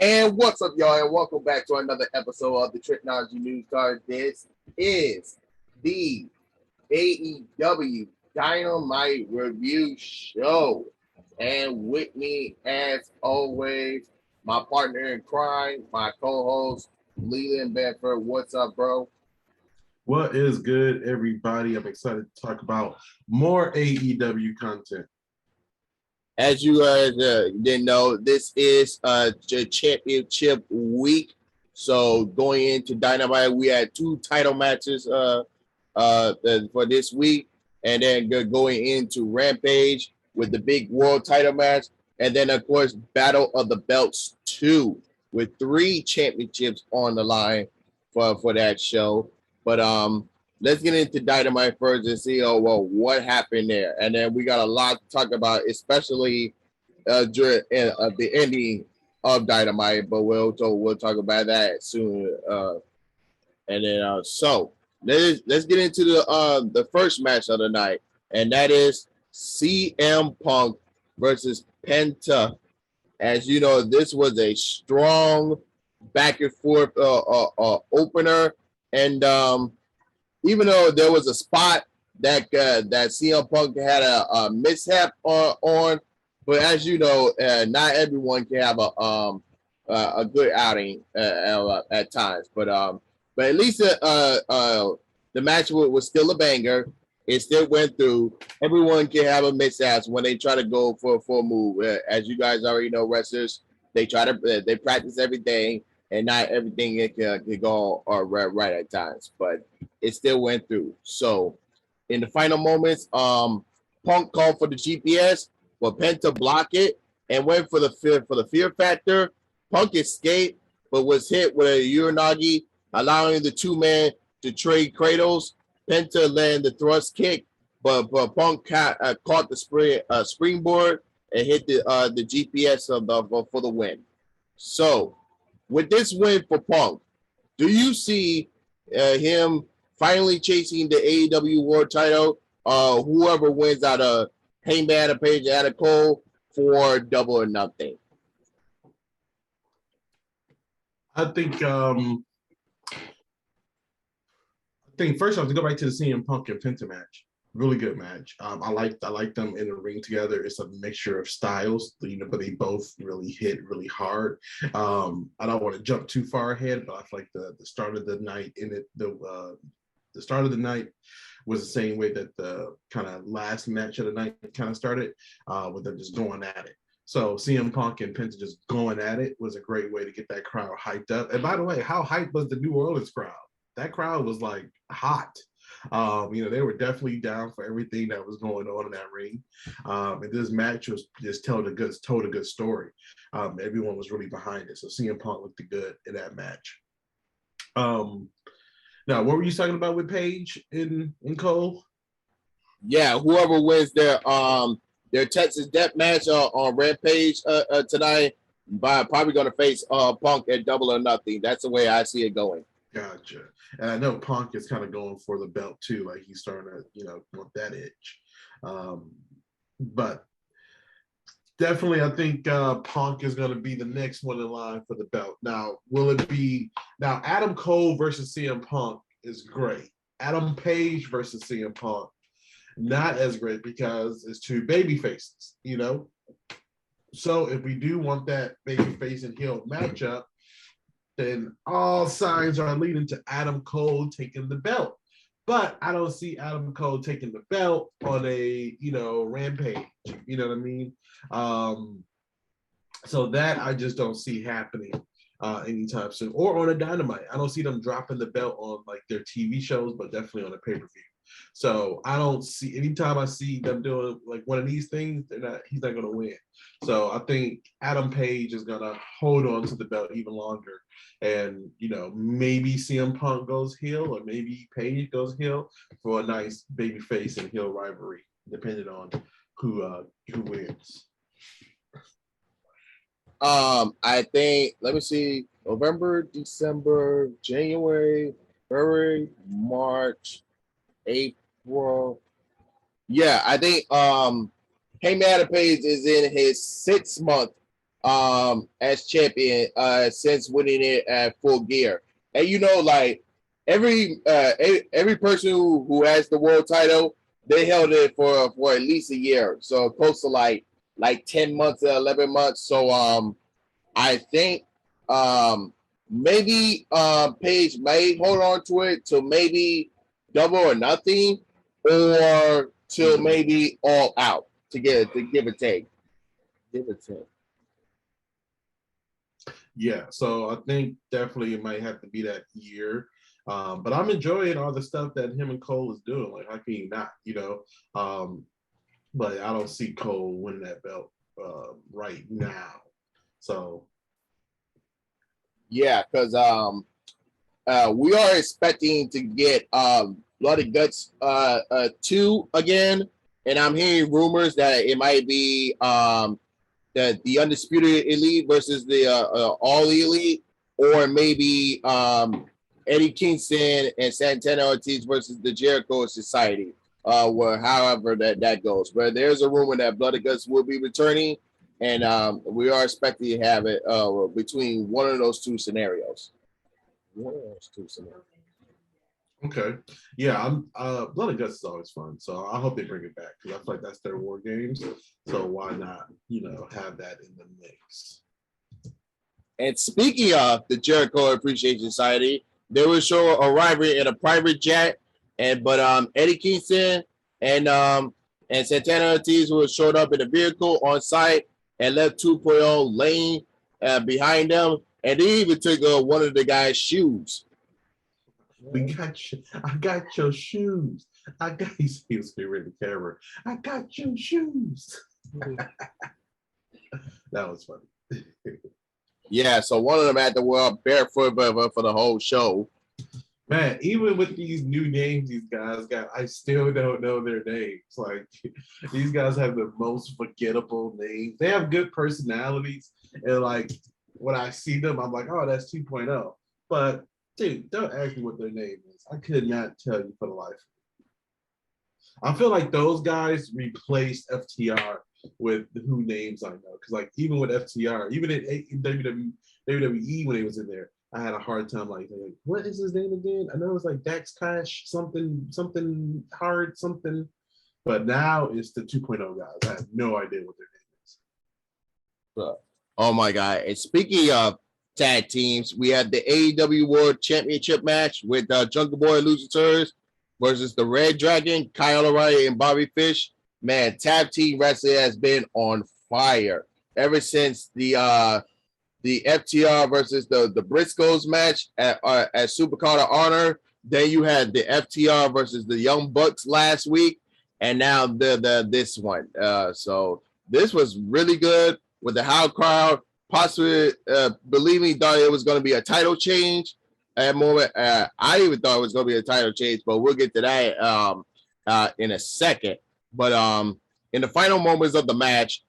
And what's up, y'all? And welcome back to another episode of the Tricology News Card. This is the AEW Dynamite Review Show. And with me, as always, my partner in crime, my co-host, Leland Benford. What's up, bro? What is good, everybody? I'm excited to talk about more AEW content. As you guys didn't know, this is championship week. So going into Dynamite, we had two title matches for this week, and then going into Rampage with the big world title match, and then of course Battle of the Belts 2 with 3 championships on the line for that show. But let's get into Dynamite first and see what happened there, and then we got a lot to talk about, especially during the ending of Dynamite. But we'll talk about that soon. And then so let's get into the first match of the night, and that is CM Punk versus Penta. As you know, this was a strong back and forth opener, and even though there was a spot that CM Punk had a mishap on, but as you know, not everyone can have a good outing at times. But at least the match was still a banger. It still went through. Everyone can have a mishap when they try to go for a move. As you guys already know, wrestlers, they practice everything, and not everything can go right at times. But it still went through. So in the final moments, Punk called for the GPS, but Penta blocked it and went for the fear factor. Punk escaped, but was hit with a Uranagi, allowing the two men to trade cradles. Penta landed the thrust kick, but Punk caught the springboard and hit the GPS for the win. So with this win for Punk, do you see him finally chasing the AEW World Title? Whoever wins out of Hangman Page, Adam Cole for Double or Nothing. I think first off, to go back to the CM Punk and Penta match, really good match. I like them in the ring together. It's a mixture of styles, but they both really hit really hard. I don't want to jump too far ahead, but I feel like the start of the night the start of the night was the same way that the kind of last match of the night kind of started, with them just going at it. So CM Punk and Penta just going at it was a great way to get that crowd hyped up. And by the way, how hyped was the New Orleans crowd? That crowd was like hot. They were definitely down for everything that was going on in that ring. And this match was just told a good story. Everyone was really behind it. So CM Punk looked good in that match. Now, what were you talking about with Paige in Cole? Yeah, whoever wins their Texas Death match on Rampage tonight, probably going to face Punk at Double or Nothing. That's the way I see it going. Gotcha. And I know Punk is kind of going for the belt too. Like he's starting to, want that itch. But definitely, I think Punk is going to be the next one in line for the belt. Now, Adam Cole versus CM Punk is great. Adam Page versus CM Punk, not as great because it's two baby faces, So if we do want that baby face and heel matchup, then all signs are leading to Adam Cole taking the belt. But I don't see Adam Cole taking the belt on a, Rampage. You know what I mean? So that I just don't see happening anytime soon. Or on a Dynamite. I don't see them dropping the belt on like their TV shows, but definitely on a pay-per-view. So I don't see, anytime I see them doing like one of these things, he's not going to win. So I think Adam Page is going to hold on to the belt even longer. And, maybe CM Punk goes heel or maybe Page goes heel for a nice babyface and heel rivalry, depending on who wins. I think, let me see, November, December, January, February, March, April. Yeah, I think Hangman Page is in his 6th month as champion since winning it at Full Gear. And like every person who has the world title, they held it for at least a year, so close to like 10 months, 11 months. So I think um maybe Paige may hold on to it till maybe Double or Nothing, or till maybe All Out to give a take. Give a take. Yeah, so I think definitely it might have to be that year. But I'm enjoying all the stuff that him and Cole is doing. Like, how can you not, but I don't see Cole winning that belt right now. So Yeah, because we are expecting to get Blood and Guts 2 again, and I'm hearing rumors that it might be the Undisputed Elite versus the All Elite, or maybe Eddie Kingston and Santana Ortiz versus the Jericho Society, or however that goes. But there's a rumor that Blood and Guts will be returning, and we are expecting to have it between one of those two scenarios. One of those two scenarios. okay, yeah, I'm Blood and Guts is always fun, so I hope they bring it back because I feel like that's their war games. So why not, have that in the mix? And speaking of the Jericho Appreciation Society, they will show arriving in a private jet, but Eddie Kingston and Santana Ortiz who showed up in a vehicle on site and left 2.0 laying behind them, and they even took one of the guy's shoes. I got your shoes. He was favorite the camera. I got your shoes. That was funny. Yeah, so one of them had to wear barefoot for the whole show. Man, even with these new names these guys got, I still don't know their names. Like, these guys have the most forgettable names. They have good personalities, and like when I see them, I'm like, oh, that's 2.0. But dude, don't ask me what their name is. I could not tell you for the life. I feel like those guys replaced FTR with who names I know. Because like even with FTR, even in WWE when he was in there, I had a hard time like, what is his name again? I know it's like Dax Cash, something hard, something. But now it's the 2.0 guys. I have no idea what their name is. Oh my God. And speaking of tag teams, we had the AEW World Championship match with Jungle Boy Luchasaurus versus the Red Dragon, Kyle O'Reilly and Bobby Fish. Man, tag team wrestling has been on fire ever since the FTR versus the Briscoes match at Supercard of Honor. Then you had the FTR versus the Young Bucks last week, and now this one. So this was really good with the Howl crowd, possibly believing thought it was going to be a title change. At the moment, I even thought it was going to be a title change, but we'll get to that in a second. But in the final moments of the match,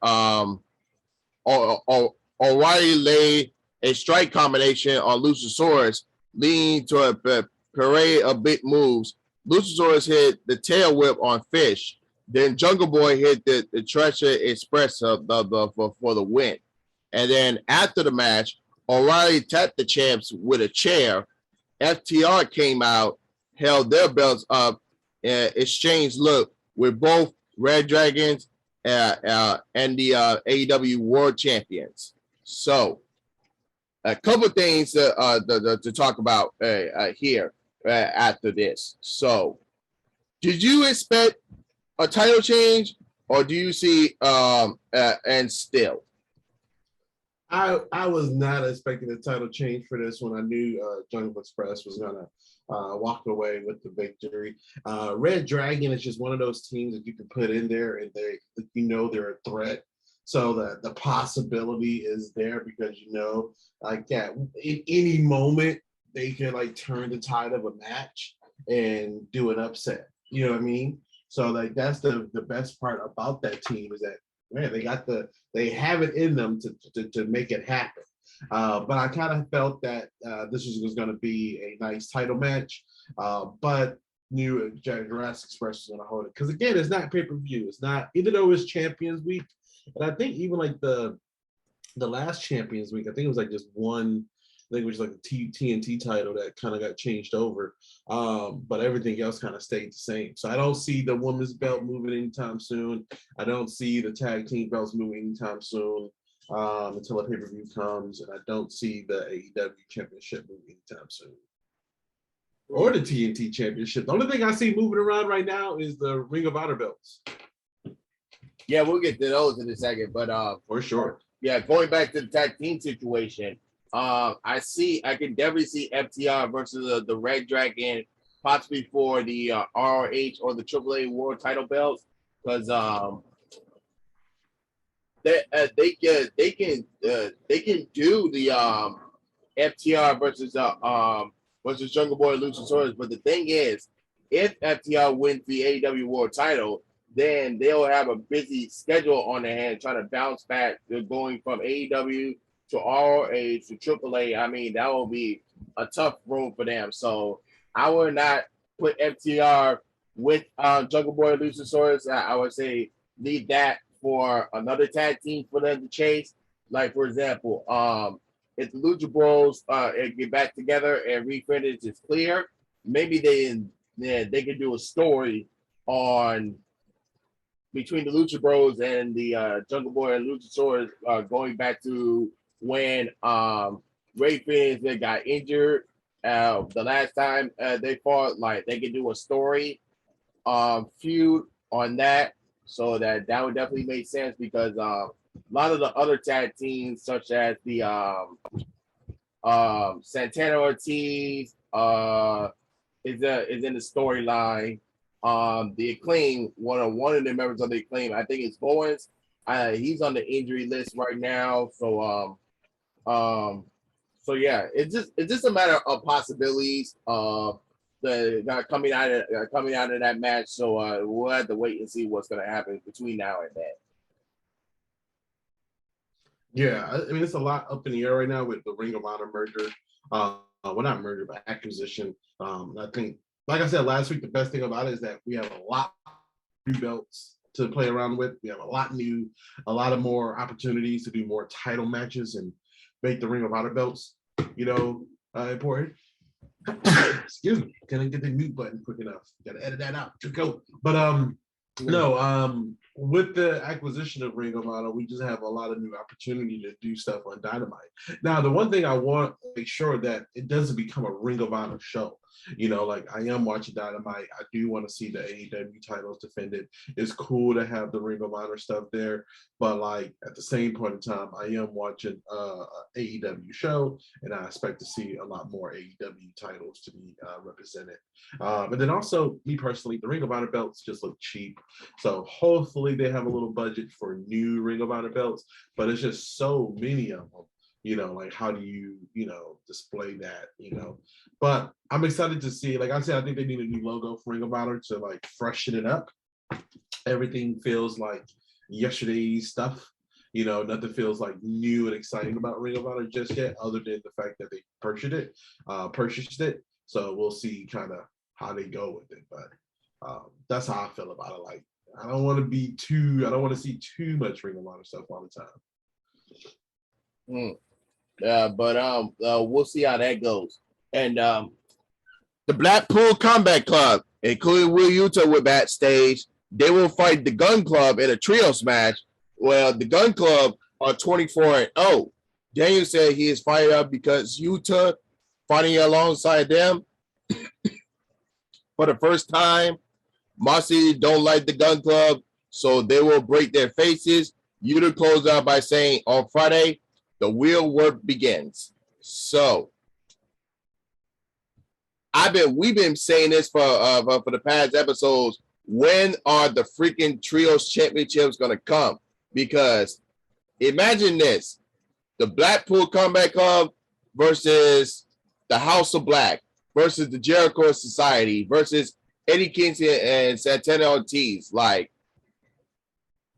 O'Reilly laid a strike combination on Luchasaurus, leading to a parade of big moves. Luchasaurus hit the tail whip on Fish. Then Jungle Boy hit the Treasure Express for the win. And then after the match, O'Reilly tapped the champs with a chair. FTR came out, held their belts up, exchanged look with both Red Dragons and the AEW World Champions. So, a couple things to talk about here after this. So, did you expect a title change, or do you see and still? I was not expecting a title change for this one. I knew Jungle Express was gonna walk away with the victory. Red Dragon is just one of those teams that you can put in there, and they're a threat. So the possibility is there because in any moment they can like turn the tide of a match and do an upset. You know what I mean? So like that's the best part about that team is that man, they have it in them to make it happen. But I kind of felt that this was going to be a nice title match, but knew Jurassic Express was going to hold it because again, it's not pay-per-view. It's not, even though it's Champions Week, and I think even like the the last Champions Week, I think it was like just one. I think it was like the TNT title that kind of got changed over, but everything else kind of stayed the same. So I don't see the women's belt moving anytime soon. I don't see the tag team belts moving anytime soon until a pay-per-view comes, and I don't see the AEW Championship moving anytime soon. Or the TNT Championship. The only thing I see moving around right now is the Ring of Honor belts. Yeah, we'll get to those in a second, but for sure. Yeah, going back to the tag team situation, I can definitely see FTR versus the Red Dragon, possibly for the ROH or the AAA World Title belts, because they can do the FTR versus Jungle Boy Luchasaurus. But the thing is, if FTR wins the AEW World Title, then they'll have a busy schedule on their hand trying to bounce back. They're going from AEW to ROH to AAA. I mean, that will be a tough road for them. So I would not put FTR with Jungle Boy Luchasaurus. I would say leave that for another tag team for them to chase. Like, for example, if the Lucha Bros get back together and refinish is clear, maybe they could do a story on between the Lucha Bros and the Jungle Boy and Luchasaurus going back to when Ray Phoenix got injured the last time they fought. Like, they could do a story feud on that, so that would definitely make sense, because a lot of the other tag teams, such as the Santana Ortiz is in the storyline. The Acclaim, one of the members of the Acclaim, I think it's Bowens. He's on the injury list right now. So yeah, it's just a matter of possibilities. Coming out of that match. So we'll have to wait and see what's going to happen between now and then. Yeah, I mean, it's a lot up in the air right now with the Ring of Honor merger. Well, not merger, but acquisition. I think, like I said last week, the best thing about it is that we have a lot of new belts to play around with. We have a lot of more opportunities to do more title matches and make the Ring of Honor belts, important. Excuse me, couldn't get the mute button quick enough. Got to edit that out to go. But with the acquisition of Ring of Honor, we just have a lot of new opportunity to do stuff on Dynamite. Now, the one thing I want to make sure that it doesn't become a Ring of Honor show. Like, I am watching Dynamite. I do want to see the AEW titles defended. It's cool to have the Ring of Honor stuff there, but like at the same point in time, I am watching AEW show, and I expect to see a lot more AEW titles to be represented. And then also, me personally, the Ring of Honor belts just look cheap. So hopefully they have a little budget for new Ring of Honor belts, but it's just so many of them. Like, how do you, display that, But I'm excited to see, like I said, I think they need a new logo for Ring of Honor to, like, freshen it up. Everything feels like yesterday's stuff. Nothing feels like new and exciting about Ring of Honor just yet, other than the fact that they purchased it. So we'll see kind of how they go with it. But that's how I feel about it. Like, I don't want to see too much Ring of Honor stuff all the time. But we'll see how that goes. And the Blackpool Combat Club, including Will Yuta, were backstage. They will fight the Gun Club in a trios match. Well, the Gun Club are 24-0. Daniel said he is fired up because Yuta fighting alongside them for the first time. Marcy don't like the Gun Club, so they will break their faces. Yuta closed out by saying, on Friday, the real work begins. So we've been saying this for the past episodes. When are the freaking trios championships gonna come? Because imagine this: the Blackpool Combat Club versus the House of Black versus the Jericho Society versus Eddie Kingston and Santana Ortiz. Like,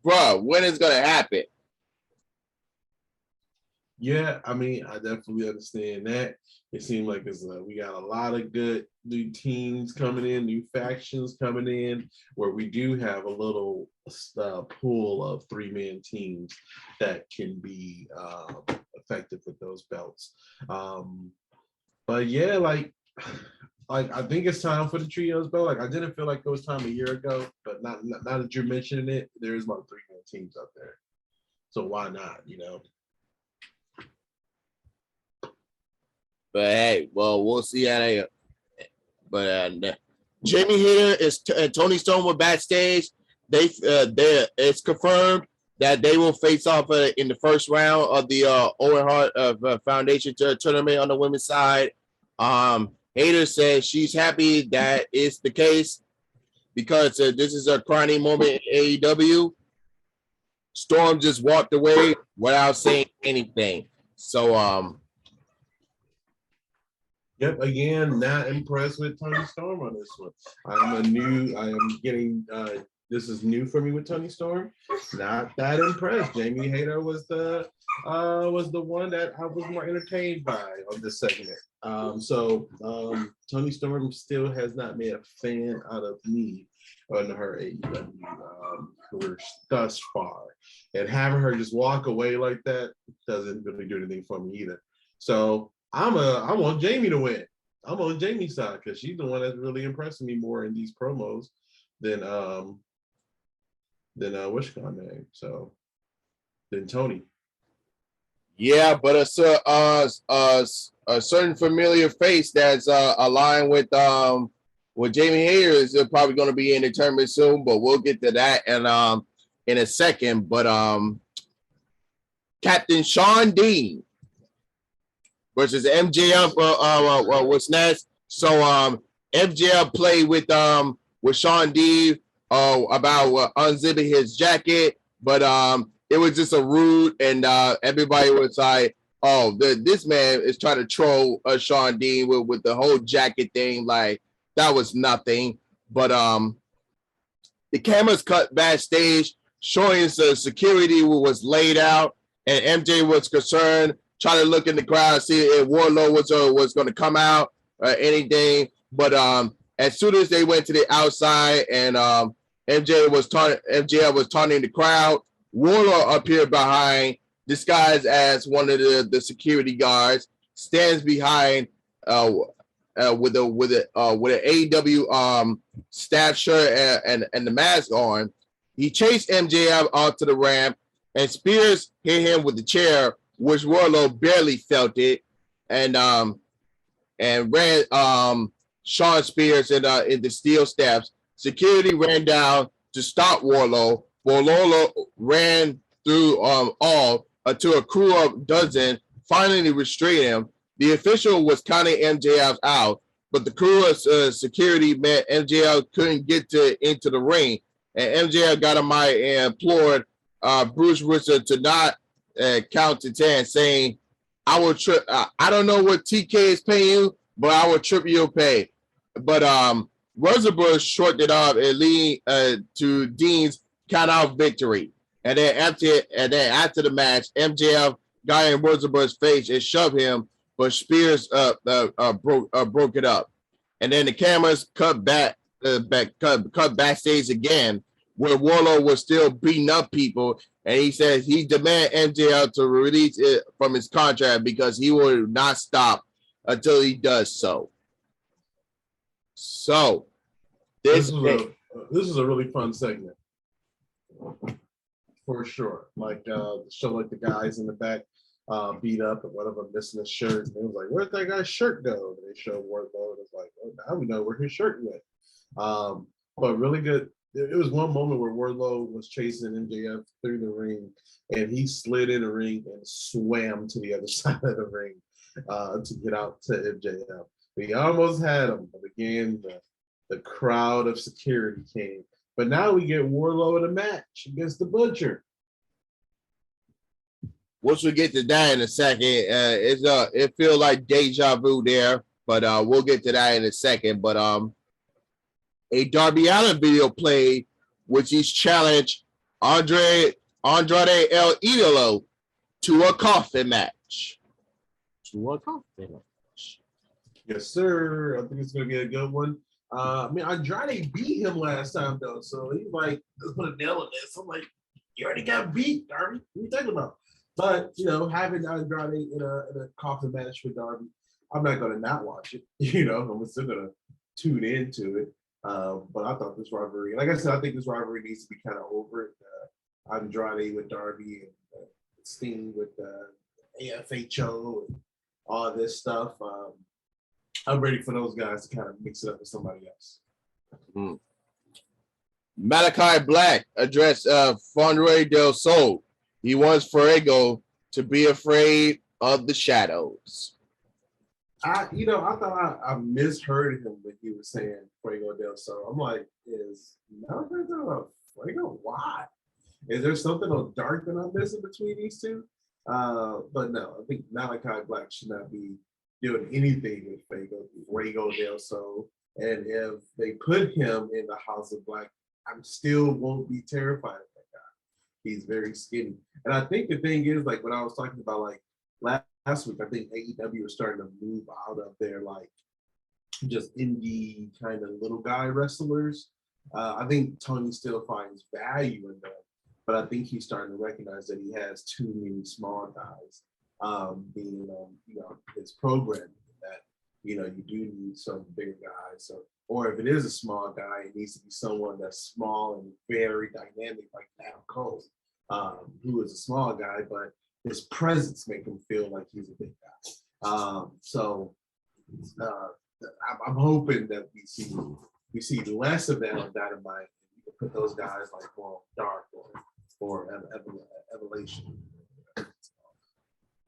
bro, when is gonna happen? Yeah, I mean, I definitely understand that. It seemed like we got a lot of good new teams coming in, new factions coming in, where we do have a little pool of 3-man teams that can be effective with those belts. But yeah, like I think it's time for the trios belt. Like I didn't feel like it was time a year ago, but not now that you're mentioning it, there's like 3-man teams out there. So why not? You know. But hey, well, we'll see how they. But Jamie Hayter is Tony Storm were backstage. They it's confirmed that they will face off in the first round of the Owen Hart Foundation tournament on the women's side. Hayter says she's happy that it's the case because this is a crowning moment in AEW. Storm just walked away without saying anything. So Yep, again, not impressed with Tony Storm on this one. I am getting this is new for me with Tony Storm. Not that impressed. Jamie Hayter was the one that I was more entertained by on this segment. Tony Storm still has not made a fan out of me on her AEW career thus far. And having her just walk away like that doesn't really do anything for me either. So I want Jamie to win. I'm on Jamie's side because she's the one that's really impressing me more in these promos than what's her name? So than Tony. Yeah, but a certain familiar face that's aligned with Jamie Hayter is probably going to be in the tournament soon, but we'll get to that and in a second. But Captain Sean Dean versus MJF was next. So MJF played with Sean Dean about unzipping his jacket, but it was just a rude, and everybody was like, "Oh, this man is trying to troll Sean Dean with the whole jacket thing." Like that was nothing. But the cameras cut backstage, showing the security was laid out, and MJ was concerned, trying to look in the crowd, see if Wardlow was going to come out or anything. But as soon as they went to the outside and MJF was taunting the crowd, Wardlow appeared behind, disguised as one of the security guards, stands behind with an AEW staff shirt and the mask on. He chased MJF onto the ramp, and Spears hit him with the chair, which Wardlow barely felt it, and ran Sean Spears in the steel steps. Security ran down to stop Wardlow. Wardlow ran through all until a crew of dozen finally restrained him. The official was counting MJF out, but the crew of security meant MJF couldn't get into the ring, and MJF got him out and implored Bruce Richard to not count to 10, saying, "I will trip. I don't know what TK is paying you, but I will triple your pay." But Rosenberg shortened it off and lead to Dean's count out victory. And then after the match, MJF got in Rosenberg's face and shoved him, but Spears broke it up. And then the cameras cut backstage again, where Wardlow was still beating up people, and he says he demanded MJF to release it from his contract because he will not stop until he does so. So this is a really fun segment for sure. Like show like the guys in the back beat up, and one of them missing his shirt, and it was like, "Where'd that guy's shirt go?" And they showed Wardlow, and it's like, "Oh, now we know where his shirt went." But really good. It was one moment where Wardlow was chasing MJF through the ring, and he slid in the ring and swam to the other side of the ring to get out to MJF. He almost had him, but again, the crowd of security came. But now we get Wardlow in a match against the Butcher. Once we get to that in a second, it feels like deja vu there, but we'll get to that in a second. But a Darby Allin video played, which he's challenged Andrade El Idolo to a coffin match. match. To a confident match. Yes, sir. I think it's gonna be a good one. I mean, Andrade beat him last time though, so he's like, let's put a nail in this. I'm like, you already got beat, Darby. What are you talking about? But having Andrade in a coffin match with Darby, I'm not gonna not watch it. I'm still gonna tune into it. But I thought this rivalry, like I said, I think this rivalry needs to be kind of over it. Andrade with Darby and Sting with AFHO and all this stuff. I'm ready for those guys to kind of mix it up with somebody else. Malachi Black addressed Fondre Del Sol. He wants Fuego to be afraid of the shadows. I thought I misheard him when he was saying Fuego del Sol. I'm like, is Malachi talking about Fuego? Why? Is there something on dark that I'm missing between these two? But no, I think Malachi Black should not be doing anything with Fuego del Sol. And if they put him in the House of Black, I still won't be terrified of that guy. He's very skinny. And I think the thing is, like when I was talking about like last week, I think AEW was starting to move out of their like just indie kind of little guy wrestlers. I think Tony still finds value in them, but I think he's starting to recognize that he has too many small guys being his programming that you do need some bigger guys. So, or if it is a small guy, it needs to be someone that's small and very dynamic, like Adam Cole, who is a small guy, but his presence make him feel like he's a big guy. I'm hoping that we see less of that on Dynamite. You can put those guys like more dark or Evolution.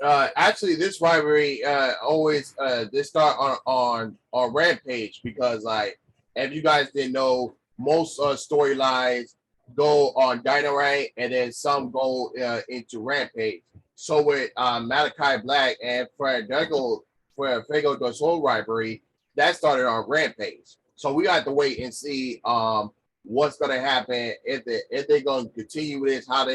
Actually, this rivalry always they start on Rampage because like if you guys didn't know, most storylines go on Dynamite and then some go into Rampage. So with Malachi Black and Fuego del Sol rivalry, that started on Rampage. So we got to wait and see what's going to happen if they're going to continue with this, how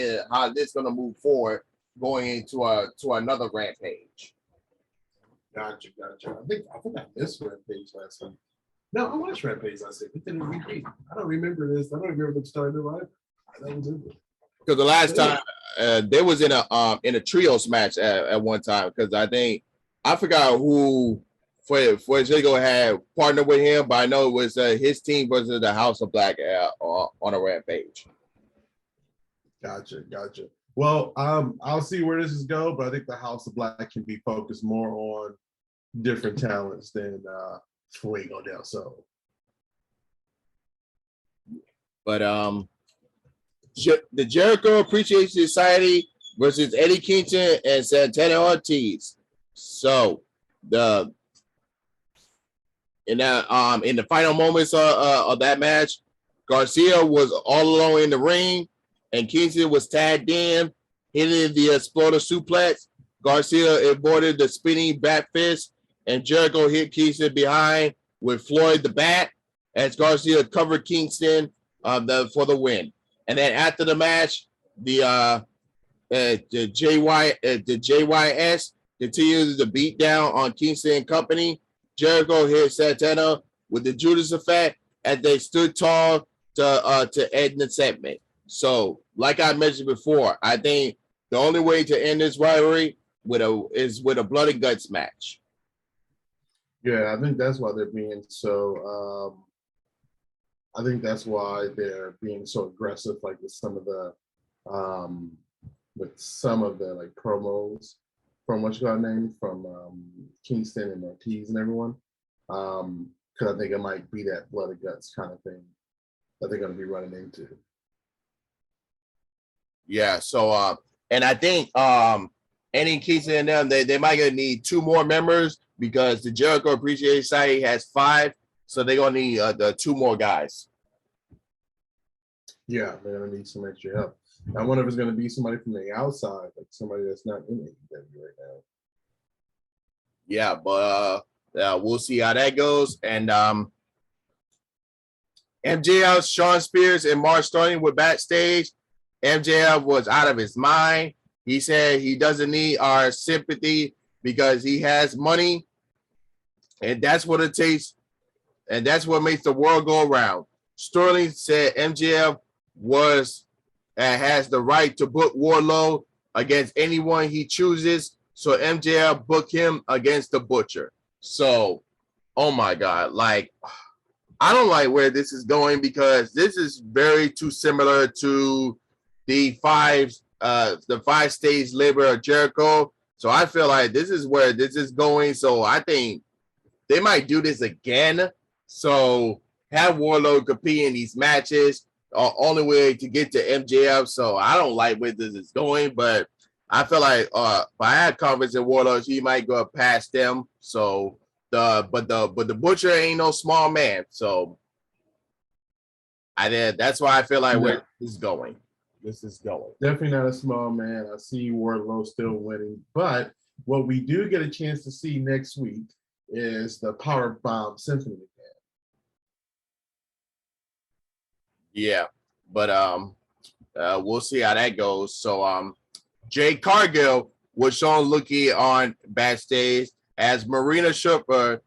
this going to move forward going into another Rampage. Gotcha. I think I missed Rampage last time. No, I watched Rampage last week. It didn't repeat. I don't remember this. I don't remember the start of the rivalry. Because the last time they was in a trios match at one time. Because I forgot who Fuego had partnered with him, but I know it was his team versus the House of Black on a Rampage. Gotcha. Well, I'll see where this is go, but I think the House of Black can be focused more on different talents than Fuego del Sol. But the Jericho Appreciation Society versus Eddie Kingston and Santana Ortiz. So in the final moments of that match, Garcia was all alone in the ring, and Kingston was tagged in, hitting the exploder suplex. Garcia avoided the spinning bat fist, and Jericho hit Kingston behind with Floyd the Bat as Garcia covered Kingston for the win. And then after the match, the JYS continues to beat down on Kingston and company. Jericho hit Santana with the Judas effect as they stood tall to end the segment. So, like I mentioned before, I think the only way to end this rivalry is with a blood and guts match. Yeah, I think that's why they're being so. I think that's why they're being so aggressive, like with some of the like promos from what you got named from Kingston and Ortiz and everyone. Because I think it might be that blood and guts kind of thing that they're going to be running into. Yeah. So, and I think any Kingston and them, they might gonna need 2 more members because the Jericho Appreciation Society has 5, so they're gonna need the 2 more guys. Yeah, they're gonna need some extra help. I wonder if it's gonna be somebody from the outside, like somebody that's not in AEW right now. Yeah, but we'll see how that goes. And MJF, Shawn Spears, and Mark Sterling were backstage. MJF was out of his mind. He said he doesn't need our sympathy because he has money, and that's what it takes, and that's what makes the world go around. Sterling said MJF was has the right to book Wardlow against anyone he chooses, so MJF book him against the Butcher. So, oh my God, like I don't like where this is going because this is very too similar to the 5 stage labor of Jericho. So I feel like this is where this is going. So I think they might do this again. So have Warlord compete in these matches. Only way to get to MJF. So I don't like where this is going, but I feel like if I had confidence in Warlord, he might go past them. So the Butcher ain't no small man. So that's why I feel like where this is going. This is going. Definitely not a small man. I see Wardlow still winning. But what we do get a chance to see next week is the Power Bomb Symphony again. Yeah, but we'll see how that goes. So Jay Cargill was shown looking on backstage as Marina Shafir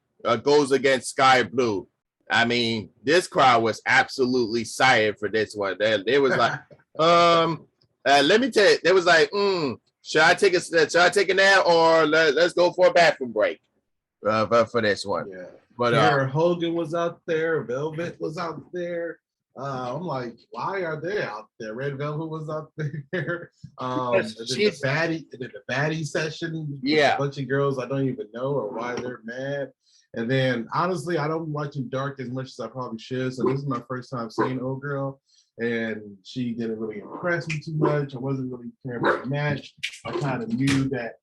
goes against Sky Blue. I mean, this crowd was absolutely excited for this one. They was like, let me tell you, they was like, should I take a nap or let's go for a bathroom break for this one? Yeah. But Hogan was out there, Velvet was out there. I'm like, why are they out there? Red Velvet was out there. The baddie session. Yeah, a bunch of girls I don't even know or why they're mad. And then honestly, I don't watch Dark as much as I probably should. So this is my first time seeing Old Girl, and she didn't really impress me too much. I wasn't really caring about the match. I kind of knew that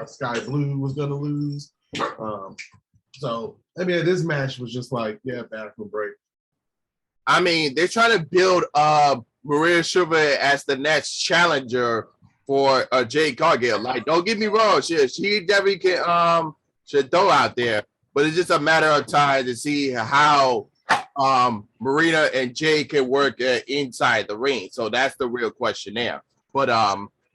Sky Blue was gonna lose. So I mean, this match was just like, bathroom break. I mean, they're trying to build Maria Shafir as the next challenger for Jade Cargill. Like, don't get me wrong, she definitely can should throw out there, but it's just a matter of time to see how Marina and Jade can work inside the ring. So that's the real question there. But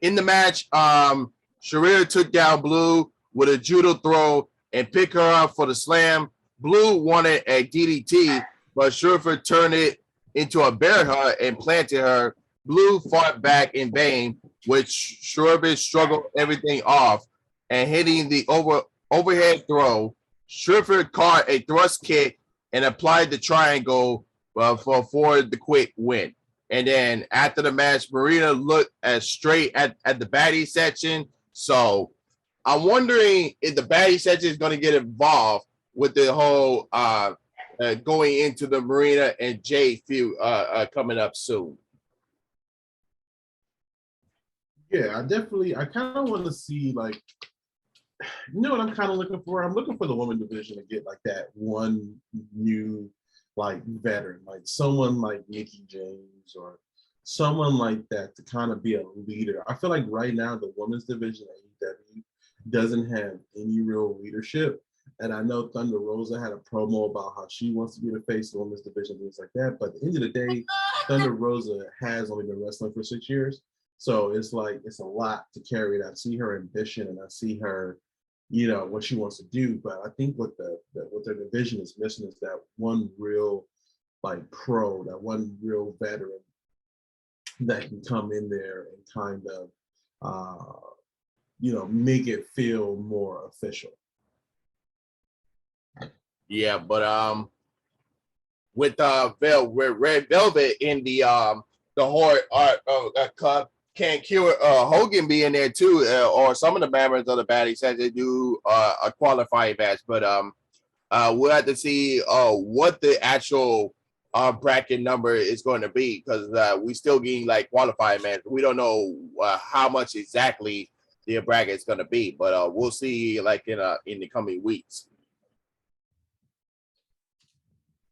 in the match, Shafir took down Blue with a judo throw and picked her up for the slam. Blue wanted a DDT, but Shafir turned it into a bear hug and planted her. Blue fought back in vain, which Shafir struggled everything off and hitting the overhead throw. Shafir caught a thrust kick and applied the triangle for the quick win. And then after the match, Marina looked straight at the baddie section. So I'm wondering if the baddie section is going to get involved with the whole going into the Marina and Jay feud coming up soon. Yeah, I kind of want to see, like, you know what I'm kind of looking for? I'm looking for the women division to get like that one new like veteran, like someone like Mickie James or someone like that to kind of be a leader. I feel like right now the women's division at AEW doesn't have any real leadership. And I know Thunder Rosa had a promo about how she wants to be the face of the women's division, things like that. But at the end of the day, Thunder Rosa has only been wrestling for 6 years. So it's like, it's a lot to carry. I see her ambition and I see her, you know, what she wants to do. But I think what their division is missing is that one real like pro, that one real veteran that can come in there and kind of, you know, make it feel more official. Yeah, but with Red Velvet in the Horde Cup, can't cure Hogan be in there too, or some of the members of the baddies as they do a qualifying match. But we'll have to see what the actual bracket number is going to be, because we still getting like qualifying match. We don't know how much exactly the bracket is going to be, but we'll see like in the coming weeks.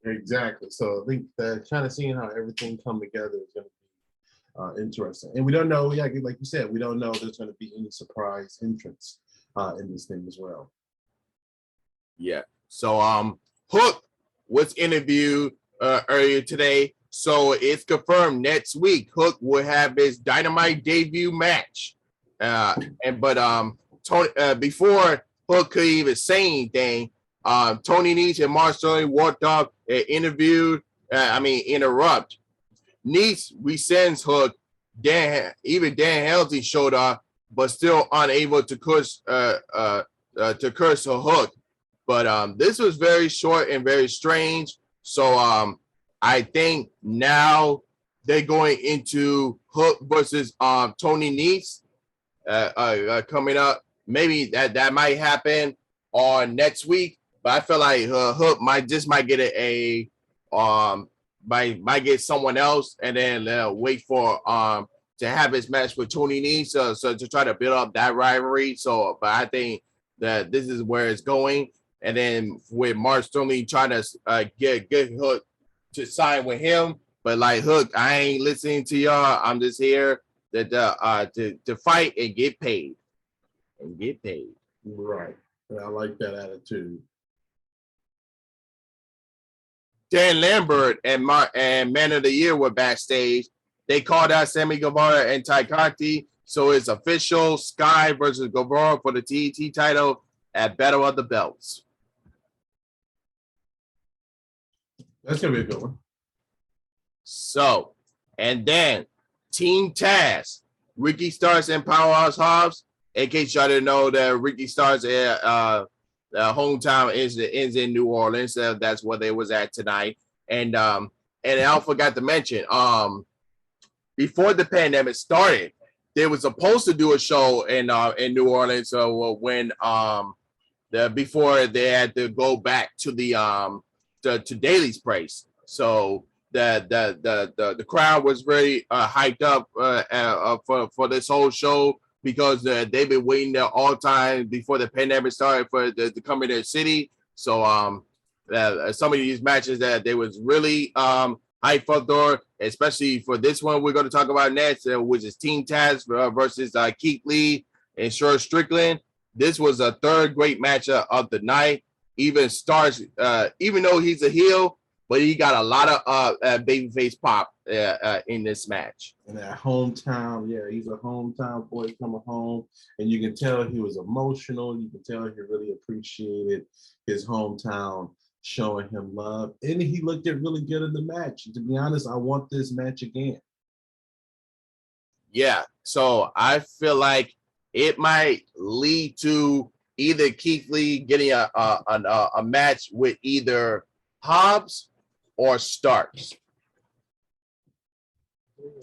Exactly. So I think that kind of seeing how everything come together is going to be interesting. And we don't know, like you said, we don't know if there's going to be any surprise entrance in this thing as well. Yeah. So Hook was interviewed earlier today. So it's confirmed next week Hook will have his Dynamite debut match Tony before Hook could even say anything, Tony Nese and Mark Sterling walked up and interviewed. Interrupt. Nese resends Hook. Dan Halsey showed up, but still unable to curse a Hook. But this was very short and very strange. So I think now they're going into Hook versus Tony Nese coming up. Maybe that might happen on next week. But I feel like Hook might get might get someone else, and then wait for to have his match with Tony Nese, so to try to build up that rivalry. So, but I think that this is where it's going. And then with Mark Sterling trying to get Hook to sign with him, but like Hook, I ain't listening to y'all. I'm just here to fight and get paid. Right. I like that attitude. Dan Lambert and Man of the Year were backstage. They called out Sammy Guevara and Ty Conti. So it's official: Sky versus Guevara for the TNT title at Battle of the Belts. That's gonna be a good one. So, and then Team Taz, Ricky Starks and Powerhouse Hobbs. In case y'all didn't know that Ricky Starks' hometown is in New Orleans. That's where they was at tonight. And I forgot to mention, before the pandemic started, they were supposed to do a show in New Orleans. So when before they had to go back to to Daly's place. So the crowd was very hyped up for this whole show, because they've been waiting there all time before the pandemic started for to come in their city. So some of these matches that they was really hyped for, especially for this one we're going to talk about next, which is Team Taz versus Keith Lee and Swerve Strickland. This was a third great matchup of the night. Even Starks, even though he's a heel, but he got a lot of babyface pop in this match. And that hometown, yeah, he's a hometown boy coming home, and you can tell he was emotional. You can tell he really appreciated his hometown showing him love, and he looked it really good in the match. To be honest, I want this match again. Yeah, so I feel like it might lead to either Keith Lee getting a match with either Hobbs or Starks.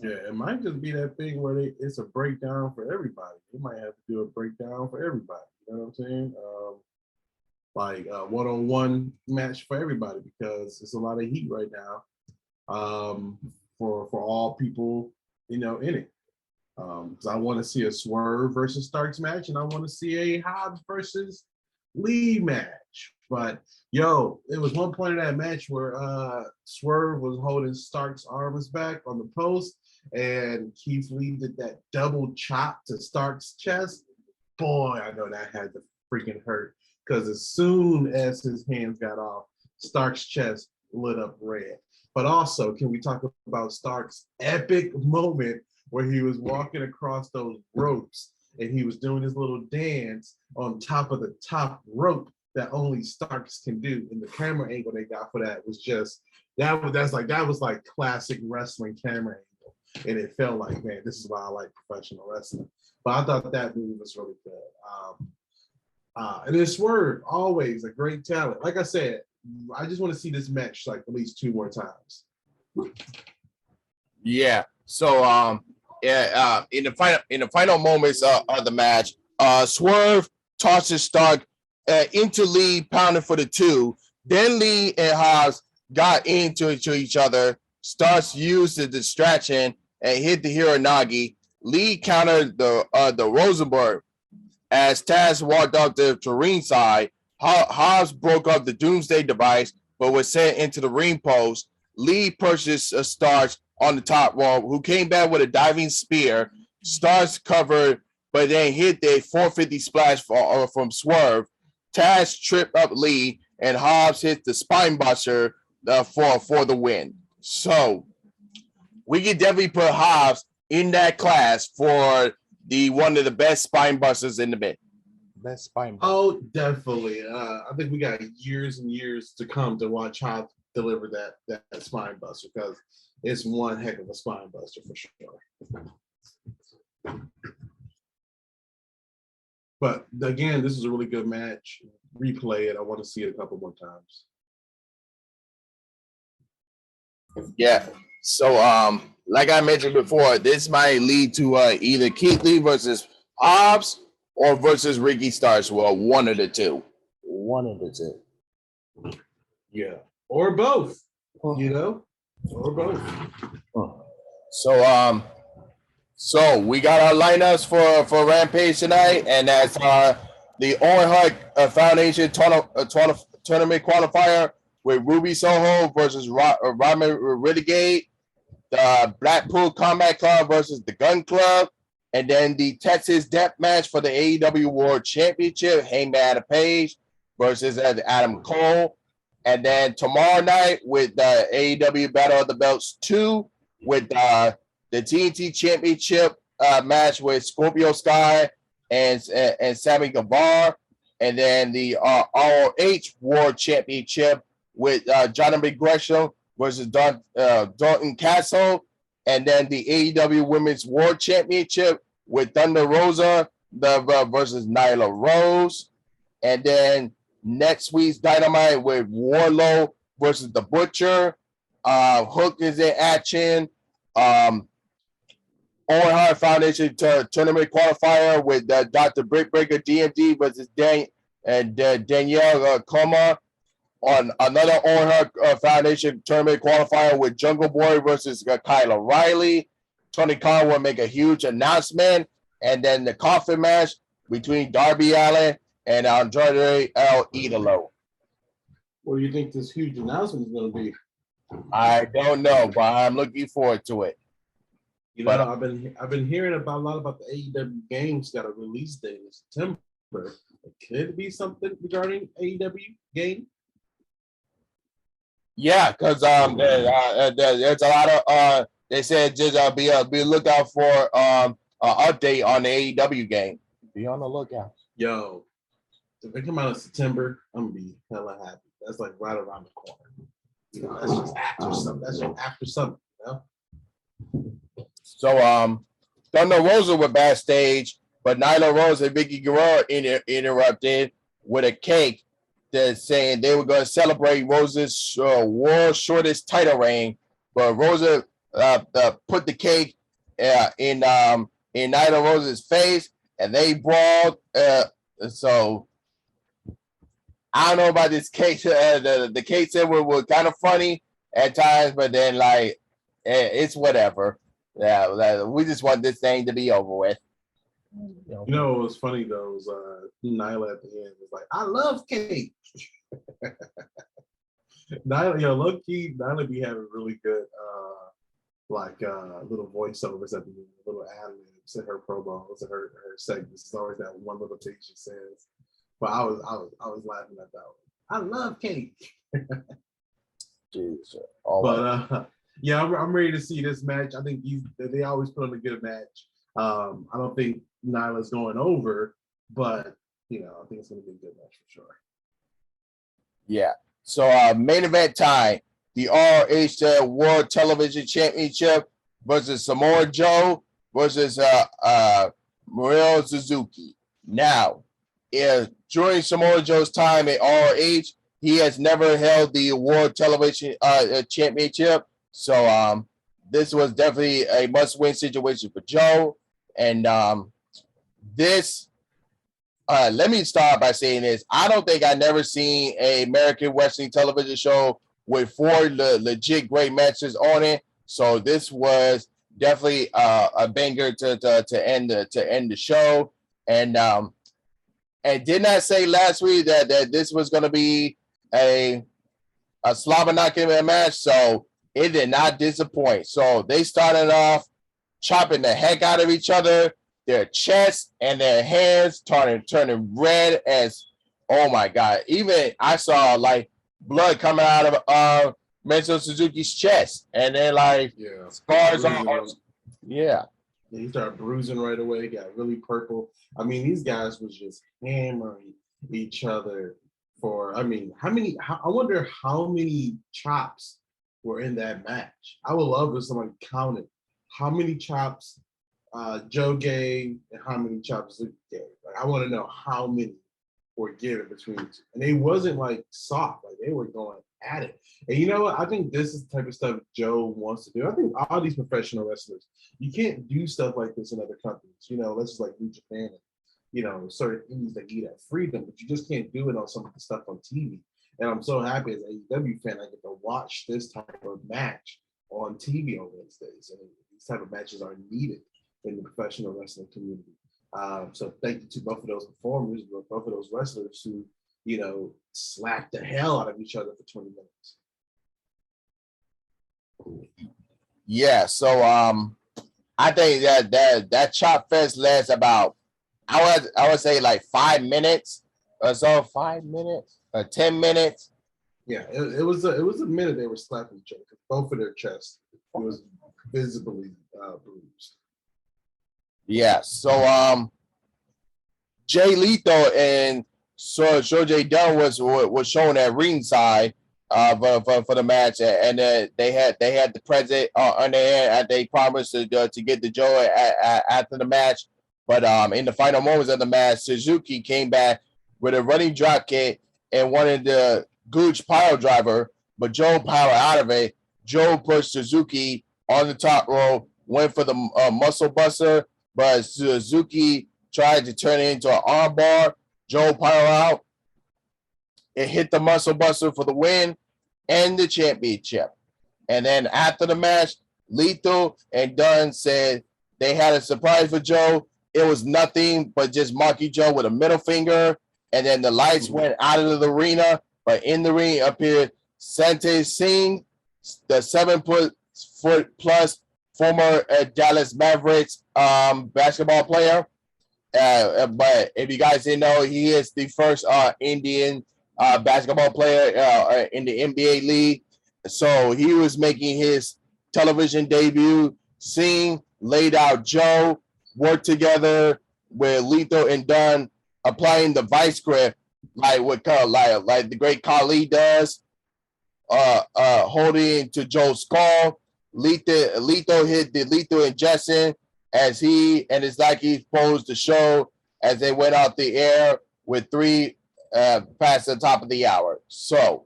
Yeah, it might just be that thing where it's a breakdown for everybody. They might have to do a breakdown for everybody. You know what I'm saying? Like a one-on-one match for everybody, because it's a lot of heat right now for all people, in it. Because I want to see a Swerve versus Starks match, and I want to see a Hobbs versus Lee match. But it was one point in that match where Swerve was holding Starks' arms back on the post, and Keith Lee did that double chop to Starks' chest. Boy, I know that had to freaking hurt, because as soon as his hands got off, Starks' chest lit up red. But also, can we talk about Starks' epic moment where he was walking across those ropes and he was doing his little dance on top of the top rope that only Starks can do? And the camera angle they got for that was just that was like classic wrestling camera angle, and it felt like, man, this is why I like professional wrestling. But I thought that movie was really good. And then Swerve, always a great talent. Like I said, I just want to see this match like at least 2 more times. Yeah. So in the final moments of the match, Swerve tosses Stark into Lee, pounding for the 2. Then Lee and Hobbs got into each other. Starks used the distraction and hit the Hiranagi. Lee countered the Rosenberg. As Taz walked up to ringside, Hobbs broke up the Doomsday device, but was sent into the ring post. Lee purchased Starks on the top rope, who came back with a diving spear. Starks covered, but then hit the 450 splash from Swerve. Taz tripped up Lee, and Hobbs hit the spine buster for the win. So we can definitely put Hobbs in that class for the one of the best spine busters in the bit. Best spine. Oh, definitely. I think we got years and years to come to watch how to deliver that spine buster because it's one heck of a spine buster for sure. But again, this is a really good match. Replay it. I want to see it a couple more times. Yeah. So like I mentioned before, this might lead to either Keith Lee versus Hobbs or versus Ricky Starks. Well, one of the two. One of the two. Yeah. Or both. You know? Or both. So we got our lineups for Rampage tonight, and that's the Owen Hart Foundation tournament qualifier with Ruby Soho versus Rodman Renegade, the Blackpool Combat Club versus the Gun Club, and then the Texas Death Match for the AEW World Championship, Hangman Adam Page versus Adam Cole. And then tomorrow night with the AEW Battle of the Belts 2 with the TNT Championship match with Scorpio Sky and Sammy Guevara. And then the ROH World Championship with Jonathan Gresham versus Dalton Castle. And then the AEW Women's World Championship with Thunder Rosa versus Nyla Rose. And then next week's Dynamite with Warlow versus The Butcher. Hook is in action. Owen Hart Foundation tournament qualifier with Dr. Britt Breaker DMD versus Danielle Coma. On another Owen Hart Foundation tournament qualifier with Jungle Boy versus Kyle O'Reilly. Tony Khan will make a huge announcement. And then the coffin match between Darby Allin and Andrade El Idolo. What do you think this huge announcement is going to be? I don't know, but I'm looking forward to it. You know, I've been hearing a lot about the AEW games got a release date in September. It could be something regarding AEW game. Yeah, because there's a lot of they said just be lookout for an update on the AEW game. Be on the lookout. Yo, if they come out in September, I'm gonna be hella happy. That's like right around the corner. You know, that's just after something. That's just after something. You know. So Thunder Rosa were backstage, but Nyla Rose and Vicky Guerrero interrupted with a cake that's saying they were going to celebrate Rosa's world shortest title reign. But Rosa put the cake in Nyla Rose's face, and they brawled. So I don't know about this cake. The cake said were kind of funny at times, but then like it's whatever. Yeah, we just want this thing to be over with. You know what was funny though was Nyla at the end was like, "I love cake." Nyla, low key, Nyla be having really good little voiceovers at the end, little ad-libs in her promos and her segments. It's always that one little thing she says. But I was laughing at that one. I love cake. Jeez, but yeah, I'm ready to see this match. I think they always put on a good match. I don't think Nyla's going over, but I think it's going to be a good match for sure. Yeah. So main event time: the ROH World Television Championship versus Samoa Joe versus Muriel Suzuki. Now, during Samoa Joe's time at ROH, he has never held the World Television Championship. So this was definitely a must-win situation for Joe. And this, let me start by saying this. I don't think I've never seen an American wrestling television show with 4 legit great matches on it. So this was definitely a banger to end the show. And didn't I say last week that this was going to be a slobber knocking match? So it did not disappoint. So they started off chopping the heck out of each other, their chests and their hands turning red as, oh my God. Even I saw like blood coming out of Menzo Suzuki's chest, and then like scars on. Yeah. He started bruising right away. He got really purple. I mean, these guys was just hammering each other for. I mean, I wonder how many chops were in that match. I would love if somebody counted how many chops Joe gave and how many chops Luke gave. Like, I want to know how many were given between the two. And they wasn't like soft, like they were going at it. And you know what? I think this is the type of stuff Joe wants to do. I think all these professional wrestlers, you can't do stuff like this in other companies. You know, let's just like New Japan and, you know, certain indies that give that freedom, but you just can't do it on some of the stuff on TV. And I'm so happy as an AEW fan, I get to watch this type of match on TV on Wednesdays. And these type of matches are needed in the professional wrestling community. So thank you to both of those performers, both of those wrestlers who, you know, slapped the hell out of each other for 20 minutes. Yeah, so I think that chop fest lasts about I would say like 5 minutes or so, 5 minutes or 10 minutes. Yeah, it was a minute they were slapping each other. Both of their chests was visibly bruised. Yeah, so Jay Lethal and J Dunn was shown at ringside for the match, and they had the president on their end. They promised to get the Joe after the match, but in the final moments of the match, Suzuki came back with a running drop kick and wanted the Gooch pile driver, but Joe powered out of it. Joe pushed Suzuki on the top rope, went for the muscle buster, but Suzuki tried to turn it into an armbar. Joe piled out. It hit the muscle buster for the win and the championship. And then after the match, Lethal and Dunn said they had a surprise for Joe. It was nothing but just Marky Joe with a middle finger. And then the lights went out of the arena, but in the ring appeared Sante Singh, the 7-foot plus former Dallas Mavericks basketball player. But if you guys didn't know, he is the first Indian basketball player in the NBA league. So he was making his television debut. Singh laid out Joe, worked together with Lethal and Dunn, applying the vice grip like the great Khali does, holding to Joe's skull. Lethal hit the lethal injection as it's like he posed the show as they went out the air with 3 past the top of the hour. So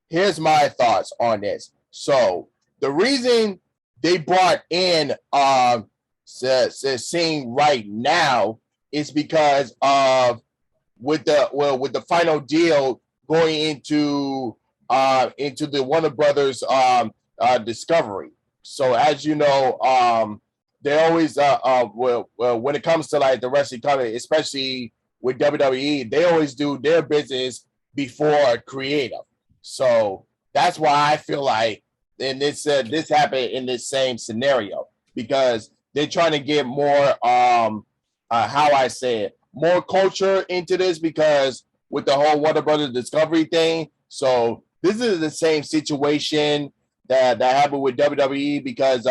here's my thoughts on this. So the reason they brought in Singh right now is because of with the final deal going into the Warner Brothers Discovery. So as you know, they always when it comes to like the wrestling company, especially with WWE, they always do their business before creative. So that's why I feel like this happened in this same scenario, because they're trying to get more how I say it, more culture into this, because with the whole Warner Brothers Discovery thing. So this is the same situation that happened with WWE, because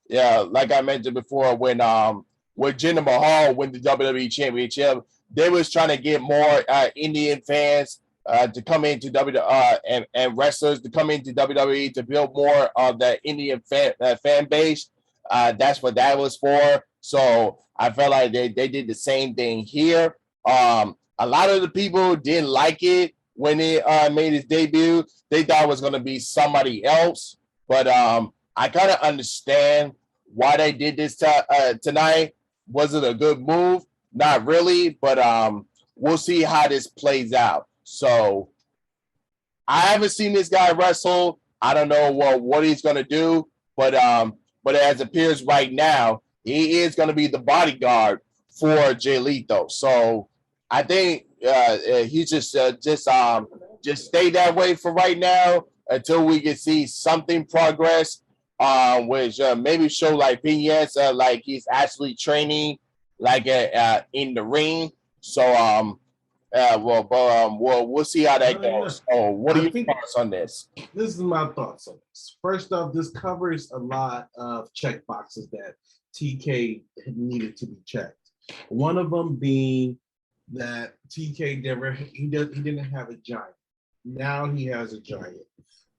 yeah, like I mentioned before, when Jinder Mahal won the WWE Championship, they was trying to get more Indian fans to come into and wrestlers to come into WWE to build more of that Indian fan base. That's what that was for. So I felt like they did the same thing here. A lot of the people didn't like it when it made its debut. They thought it was going to be somebody else, but I kind of understand why they did this tonight. Was it a good move? Not really, but we'll see how this plays out. So I haven't seen this guy wrestle. I don't know what he's going to do, but as it appears right now, he is going to be the bodyguard for Jay Lethal. So I think he just stay that way for right now until we can see something progress, which maybe show like vignettes, like he's actually training like in the ring. So we'll see how that goes. So what are your thoughts on this? This is my thoughts on this. First off, this covers a lot of check boxes that TK needed to be checked. One of them being that TK didn't have a giant. Now he has a giant.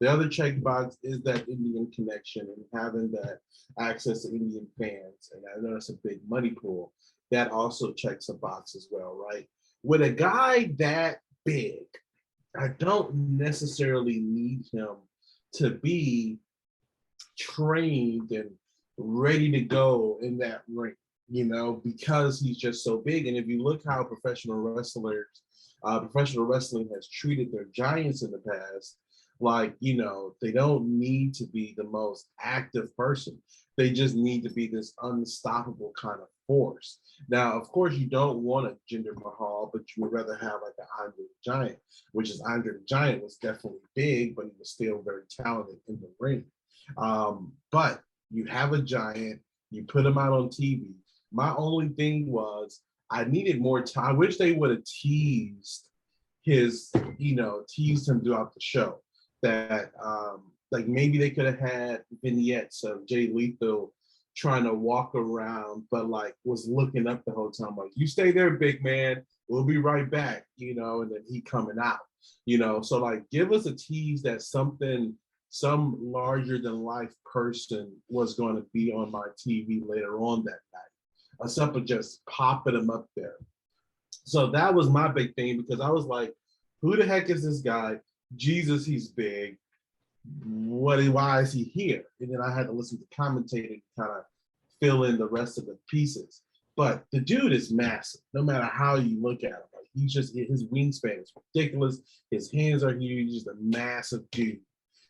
The other checkbox is that Indian connection and having that access to Indian fans, and I know it's a big money pool. That also checks a box as well, right? With a guy that big, I don't necessarily need him to be trained and ready to go in that ring, because he's just so big. And if you look how professional wrestling has treated their giants in the past, they don't need to be the most active person. They just need to be this unstoppable kind of force. Now, of course, you don't want a Jinder Mahal, but you would rather have like an Andre the Giant, which is Andre the Giant was definitely big, but he was still very talented in the ring. But you have a giant, you put him out on TV. My only thing was I needed more time. I wish they would have teased him throughout the show. That like maybe they could have had vignettes of Jay Lethal trying to walk around, but like was looking up the whole time, like, you stay there, big man, we'll be right back, and then he coming out, so like give us a tease that some larger than life person was going to be on my TV later on that night, except for just popping him up there. So that was my big thing, because I was like, who the heck is this guy? Jesus, he's big. Why is he here? And then I had to listen to commentating to kind of fill in the rest of the pieces. But the dude is massive, no matter how you look at him. Like, his wingspan is ridiculous. His hands are huge. He's a massive dude.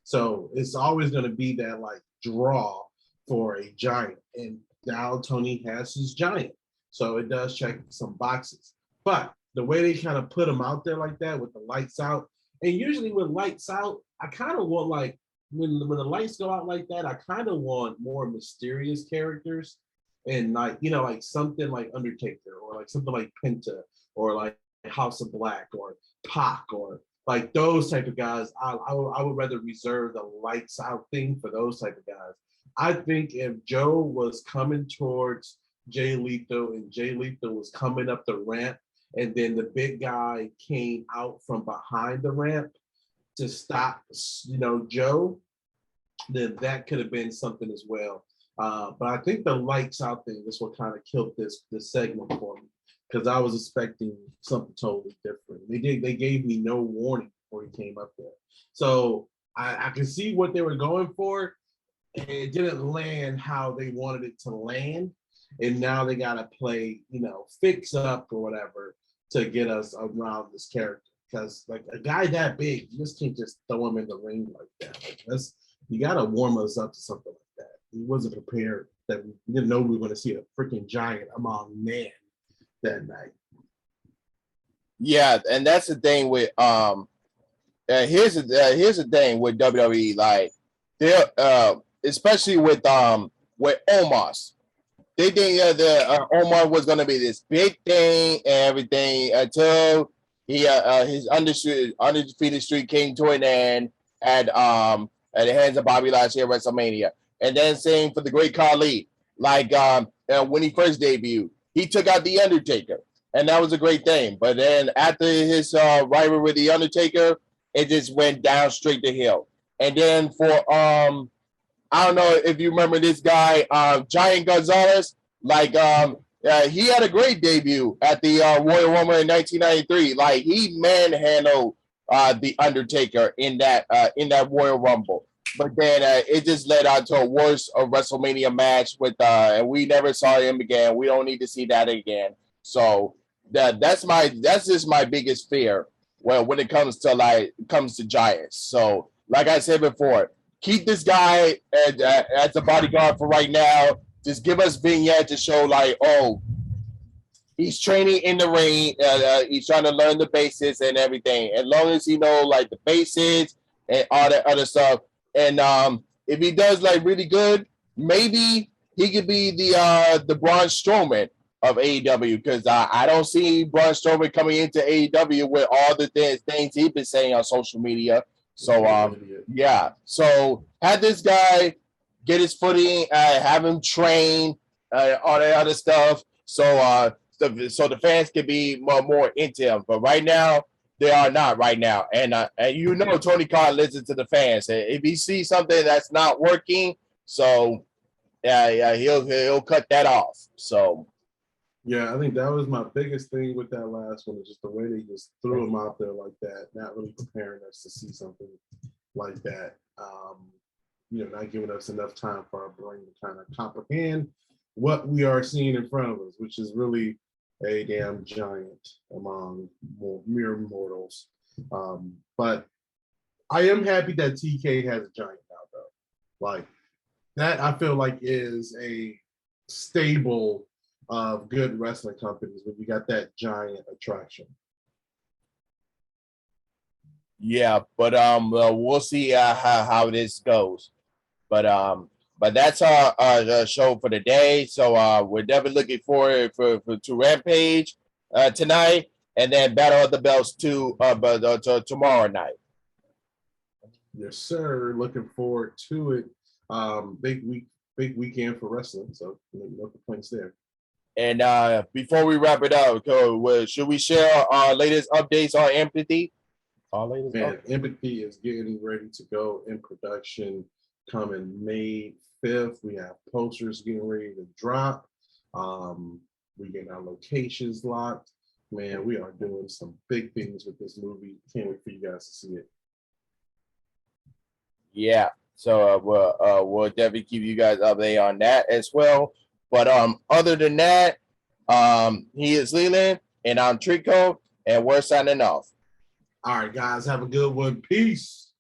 So it's always going to be that like draw for a giant. And now Tony has his giant. So it does check some boxes. But the way they kind of put him out there like that with the lights out, and usually with lights out, I kind of want like, when the lights go out like that, I kind of want more mysterious characters, and like, like something like Undertaker, or like something like Penta, or like House of Black, or Pac, or like those type of guys. I would rather reserve the lights out thing for those type of guys. I think if Joe was coming towards Jay Lethal and Jay Lethal was coming up the ramp, and then the big guy came out from behind the ramp to stop, Joe, then that could have been something as well. But I think the lights out thing is what kind of killed this segment for me, because I was expecting something totally different. They gave me no warning before he came up there. So I can see what they were going for, and it didn't land how they wanted it to land. And now they got to play, fix up or whatever to get us around this character. Because like a guy that big, you just can't just throw him in the ring like that. Like, you got to warm us up to something like that. He wasn't prepared. That we didn't know we were going to see a freaking giant among men that night. Yeah, and that's the thing with here's the thing with WWE, like they're especially with Omos. They think Omar was gonna be this big thing and everything until he his undefeated streak came to an end at the hands of Bobby Lashley at WrestleMania. And then same for the Great Khali. Like when he first debuted, he took out the Undertaker, and that was a great thing. But then after his rivalry with the Undertaker, it just went down straight to hill. And then for I don't know if you remember this guy, Giant Gonzalez. Like, he had a great debut at the Royal Rumble in 1993. Like, he manhandled the Undertaker in that Royal Rumble. But then it just led on to a worse WrestleMania match with, and we never saw him again. We don't need to see that again. So that's just my biggest fear. Well, when it comes to Giants. So, like I said before, keep this guy as the bodyguard for right now. Just give us vignette to show like, oh, he's training in the ring. He's trying to learn the basics and everything. As long as he know like the basics and all that other stuff. And if he does like really good, maybe he could be the Braun Strowman of AEW, because I don't see Braun Strowman coming into AEW with all the things he's been saying on social media. So yeah. So have this guy get his footing, have him train, all that other stuff. So so the fans can be more into him. But right now, they are not right now. And Tony Khan listens to the fans. If he sees something that's not working, so he'll cut that off. So yeah, I think that was my biggest thing with that last one, is just the way they just threw him out there like that, not really preparing us to see something like that. Not giving us enough time for our brain to kind of comprehend what we are seeing in front of us, which is really a damn giant among mere mortals. But I am happy that TK has a giant now, though. Like, that I feel like is a stable of good wrestling companies when you got that giant attraction. yeah, but we'll see how this goes. But that's our show for the day. So we're definitely looking forward to Rampage tonight, and then Battle of the Belts tomorrow night. Yes, sir. Looking forward to it. Big weekend for wrestling. So no complaints there. And before we wrap it up, should we share our latest updates on Empathy? Empathy is getting ready to go in production coming May 5th. We have posters getting ready to drop. We get our locations locked. Man, we are doing some big things with this movie. Can't wait for you guys to see it. Yeah. So we'll definitely keep you guys updated on that as well. But other than that, he is Leland, and I'm Trico, and we're signing off. All right, guys, have a good one. Peace.